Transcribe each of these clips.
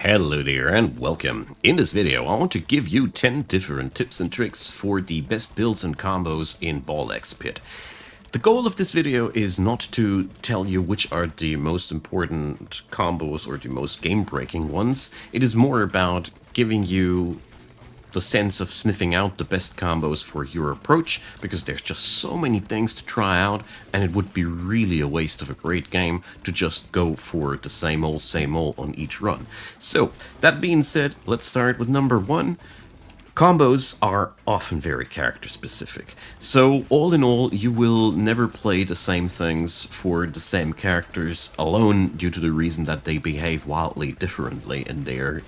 Hello there and welcome. In this video I want to give you 10 different tips and tricks for the best builds and combos in Ball X Pit. The goal of this video is not to tell you which are the most important combos or the most game-breaking ones. It is more about giving you the sense of sniffing out the best combos for your approach, because there's just so many things to try out, and it would be really a waste of a great game to just go for the same old on each run. So, that being said, let's start with number one. Combos are often very character specific. So all in all, you will never play the same things for the same characters alone due to the reason that they behave wildly differently in their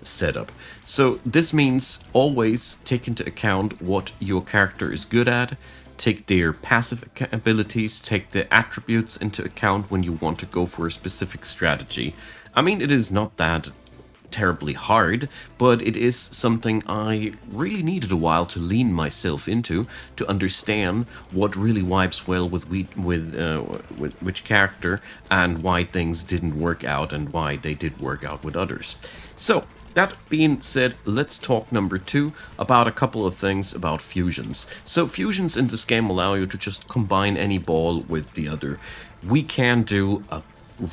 setup. So this means always take into account what your character is good at, take their passive abilities, take the attributes into account when you want to go for a specific strategy. I mean, it is not that terribly hard, but it is something I really needed a while to lean myself into to understand what really vibes well with which character and why things didn't work out and why they did work out with others. So that being said, let's talk number two about a couple of things about fusions. So fusions in this game allow you to just combine any ball with the other. We can do a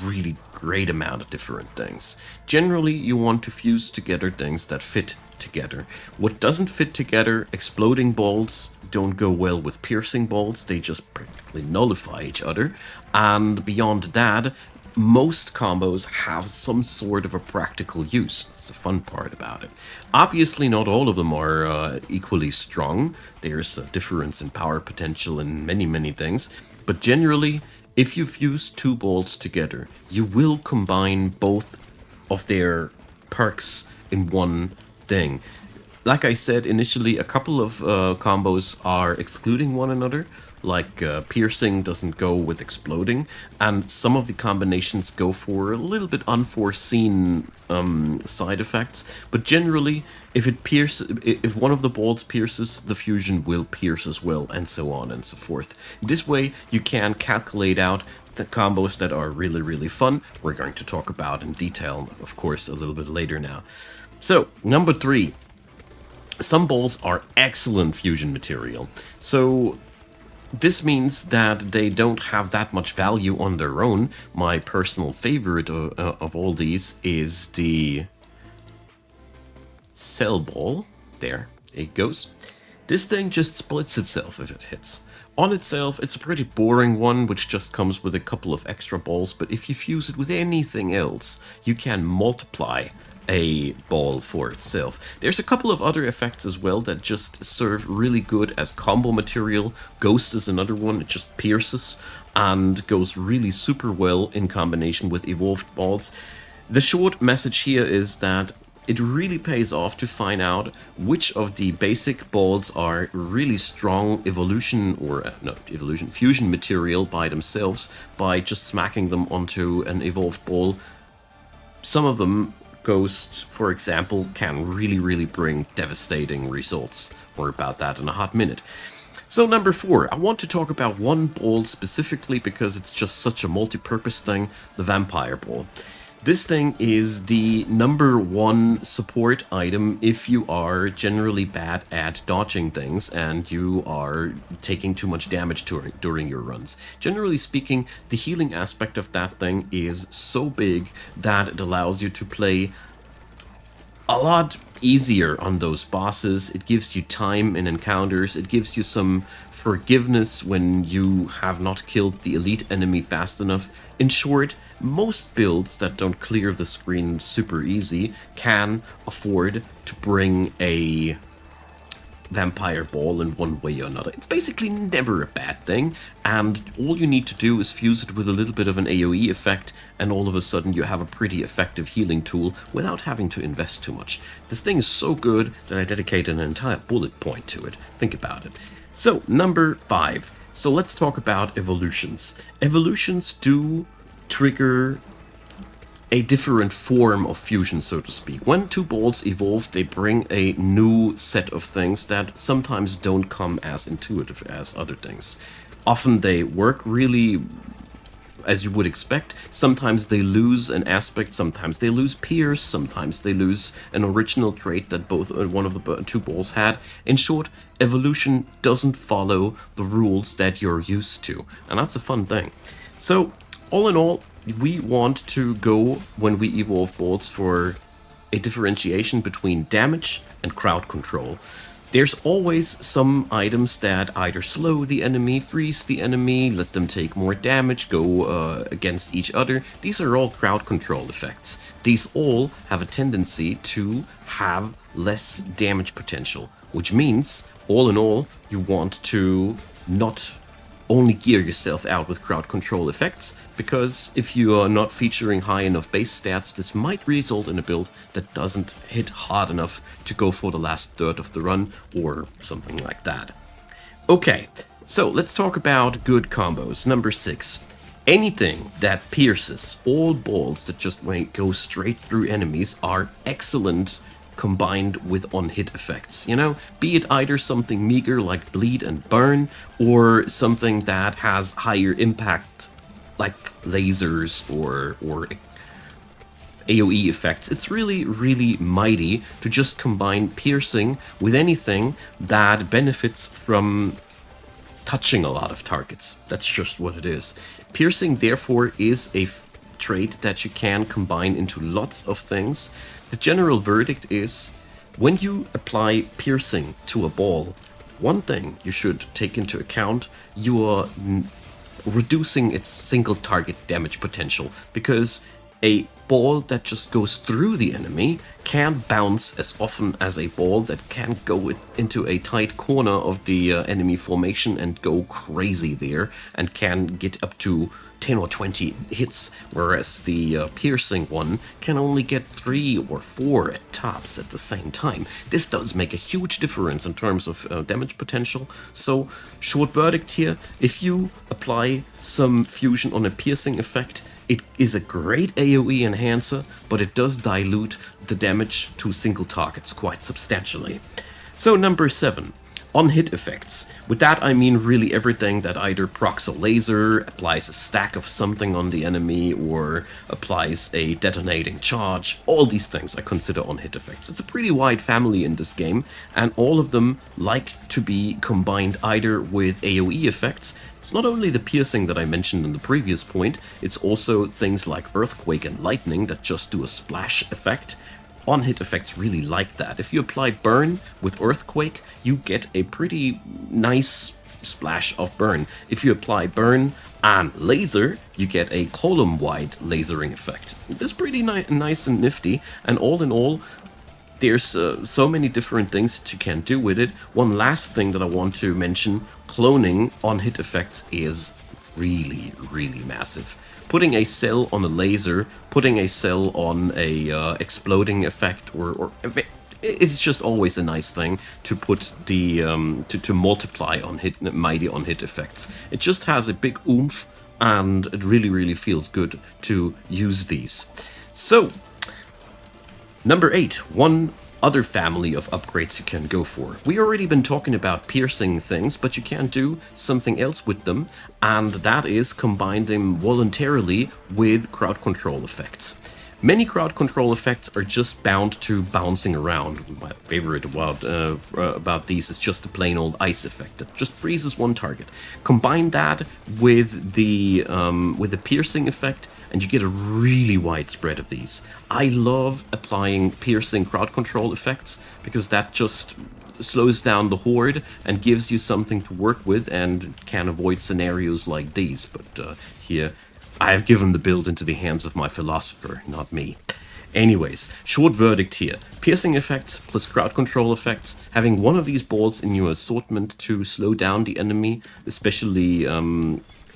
really great amount of different things. Generally, you want to fuse together things that fit together. What doesn't fit together, exploding balls don't go well with piercing balls, they just practically nullify each other. And beyond that, most combos have some sort of a practical use. It's the fun part about it. Obviously, not all of them are equally strong. There's a difference in power potential and many things. But generally, if you fuse two balls together, you will combine both of their perks in one thing. Like I said initially, a couple of combos are excluding one another, like piercing doesn't go with exploding, and some of the combinations go for a little bit unforeseen side effects. But generally, if one of the balls pierces, the fusion will pierce as well, and so on and so forth. This way, you can calculate out the combos that are really fun. We're going to talk about in detail, of course, a little bit later now. So, number three. Some balls are excellent fusion material. So this means that they don't have that much value on their own. My personal favorite of all these is the Cell Ball. There it goes. This thing just splits itself if it hits. On itself, it's a pretty boring one, which just comes with a couple of extra balls, but if you fuse it with anything else, you can multiply a ball for itself. There's a couple of other effects as well that just serve really good as combo material. Ghost is another one, it just pierces and goes really super well in combination with evolved balls. The short message here is that it really pays off to find out which of the basic balls are really strong evolution or fusion material by themselves by just smacking them onto an evolved ball. Some of them, Ghost, for example, can really bring devastating results. More about that in a hot minute. So number four, I want to talk about one ball specifically because it's just such a multi-purpose thing, the Vampire Ball. This thing is the number one support item if you are generally bad at dodging things and you are taking too much damage during your runs. Generally speaking, the healing aspect of that thing is so big that it allows you to play a lot easier on those bosses. It gives you time in encounters, it gives you some forgiveness when you have not killed the elite enemy fast enough. In short, most builds that don't clear the screen super easy can afford to bring a Vampire Ball in one way or another. It's basically never a bad thing, and all you need to do is fuse it with a little bit of an AoE effect, and all of a sudden you have a pretty effective healing tool without having to invest too much. This thing is so good that I dedicated an entire bullet point to it. Think about it. So, number five. So let's talk about evolutions. Evolutions do trigger a different form of fusion, so to speak. When two balls evolve, they bring a new set of things that sometimes don't come as intuitive as other things. Often they work really as you would expect. Sometimes they lose an aspect, sometimes they lose Pierce, sometimes they lose an original trait that both one of the two balls had. In short, evolution doesn't follow the rules that you're used to, and that's a fun thing. So, all in all, we want to go, when we evolve balls, for a differentiation between damage and crowd control. There's always some items that either slow the enemy, freeze the enemy, let them take more damage, go against each other. These are all crowd control effects. These all have a tendency to have less damage potential, which means, all in all, you want to not only gear yourself out with crowd control effects, because if you are not featuring high enough base stats, this might result in a build that doesn't hit hard enough to go for the last third of the run, or something like that. Okay, so let's talk about good combos. Number 6. Anything that pierces. All balls that just go straight through enemies are excellent combined with on-hit effects, you know? Be it either something meager like bleed and burn, or something that has higher impact like lasers or AoE effects. It's really, really mighty to just combine piercing with anything that benefits from touching a lot of targets. That's just what it is. Piercing, therefore, is a trait that you can combine into lots of things. The general verdict is, when you apply piercing to a ball, one thing you should take into account, you are reducing its single target damage potential, because a ball that just goes through the enemy can bounce as often as a ball that can go into a tight corner of the enemy formation and go crazy there, and can get up to 10 or 20 hits, whereas the piercing one can only get 3 or 4 at tops at the same time. This does make a huge difference in terms of damage potential. So, short verdict here, if you apply some fusion on a piercing effect, it is a great AoE enhancer, but it does dilute the damage to single targets quite substantially. So number 7, on-hit effects. With that I mean really everything that either procs a laser, applies a stack of something on the enemy, or applies a detonating charge. All these things I consider on-hit effects. It's a pretty wide family in this game, and all of them like to be combined either with AoE effects. It's not only the piercing that I mentioned in the previous point, it's also things like earthquake and lightning that just do a splash effect. On-hit effects really like that. If you apply burn with earthquake, you get a pretty nice splash of burn. If you apply burn and laser, you get a column-wide lasering effect. It's pretty nice and nifty, and all in all, there's so many different things that you can do with it. One last thing that I want to mention, cloning on-hit effects is really, really massive. Putting a cell on a laser, putting a cell on a exploding effect, or it's just always a nice thing to put the to multiply on mighty on hit effects. It just has a big oomph, and it really, really feels good to use these. So, number 8, one other family of upgrades you can go for. We already been talking about piercing things, but you can do something else with them, and that is combine them voluntarily with crowd control effects. Many crowd control effects are just bound to bouncing around. My favorite about these is just the plain old ice effect that just freezes one target. Combine that with the piercing effect, and you get a really wide spread of these. I love applying piercing crowd control effects, because that just slows down the horde and gives you something to work with, and can avoid scenarios like these. But here, I have given the build into the hands of my philosopher, not me. Anyways, short verdict here. Piercing effects plus crowd control effects. Having one of these balls in your assortment to slow down the enemy, especially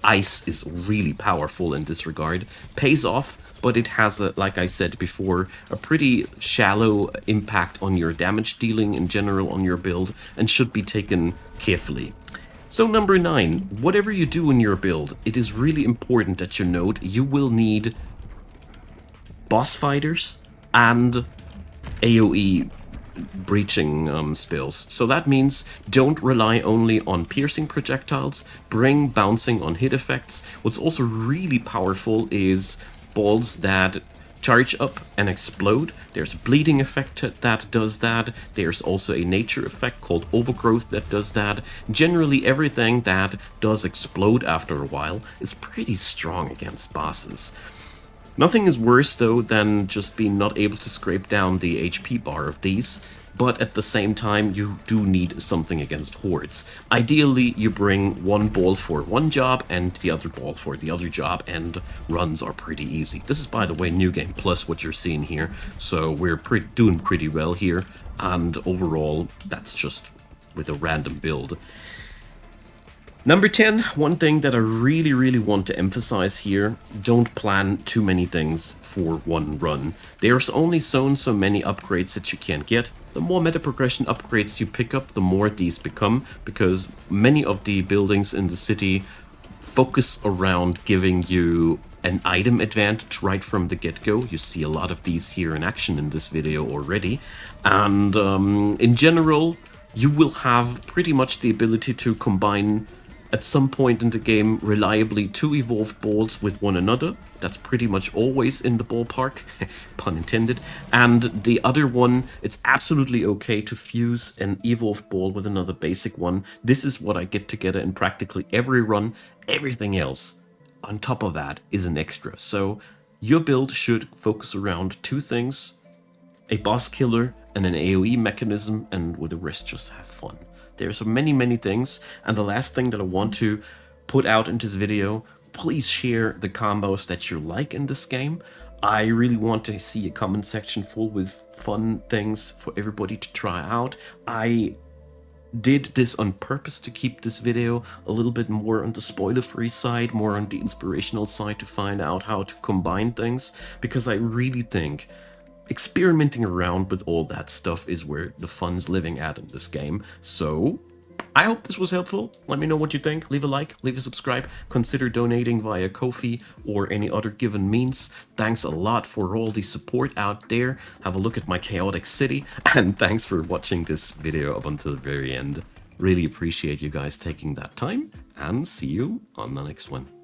ice, is really powerful in this regard. Pays off, but it has, like I said before, a pretty shallow impact on your damage dealing in general on your build, and should be taken carefully. So number 9, whatever you do in your build, it is really important that you note you will need boss fighters and AoE breaching spells. So that means don't rely only on piercing projectiles, bring bouncing on hit effects. What's also really powerful is balls that charge up and explode. There's a bleeding effect that does that. There's also a nature effect called overgrowth that does that. Generally, everything that does explode after a while is pretty strong against bosses. Nothing is worse, though, than just being not able to scrape down the HP bar of these, but at the same time, you do need something against hordes. Ideally, you bring one ball for one job and the other ball for the other job, and runs are pretty easy. This is, by the way, New Game Plus, what you're seeing here, so we're doing pretty well here, and overall, that's just with a random build. Number 10, one thing that I really want to emphasize here, don't plan too many things for one run. There's only so many upgrades that you can get. The more meta progression upgrades you pick up, the more these become, because many of the buildings in the city focus around giving you an item advantage right from the get-go. You see a lot of these here in action in this video already. And in general, you will have pretty much the ability to combine at some point in the game reliably two evolved balls with one another. That's pretty much always in the ballpark, pun intended. And the other one, it's absolutely okay to fuse an evolved ball with another basic one. This is what I get together in practically every run. Everything else on top of that is an extra. So your build should focus around two things: a boss killer and an AoE mechanism, and with the rest just have fun. There's many things, and the last thing that I want to put out in this video, please share the combos that you like in this game. I really want to see a comment section full with fun things for everybody to try out. I did this on purpose to keep this video a little bit more on the spoiler-free side, more on the inspirational side, to find out how to combine things, because I really think experimenting around with all that stuff is where the fun's living at in this game. So I hope this was helpful. Let me know what you think. Leave a like, leave a subscribe, consider donating via Ko-fi or any other given means. Thanks a lot for all the support out there. Have a look at my chaotic city, and thanks for watching this video up until the very end. Really appreciate you guys taking that time, and see you on the next one.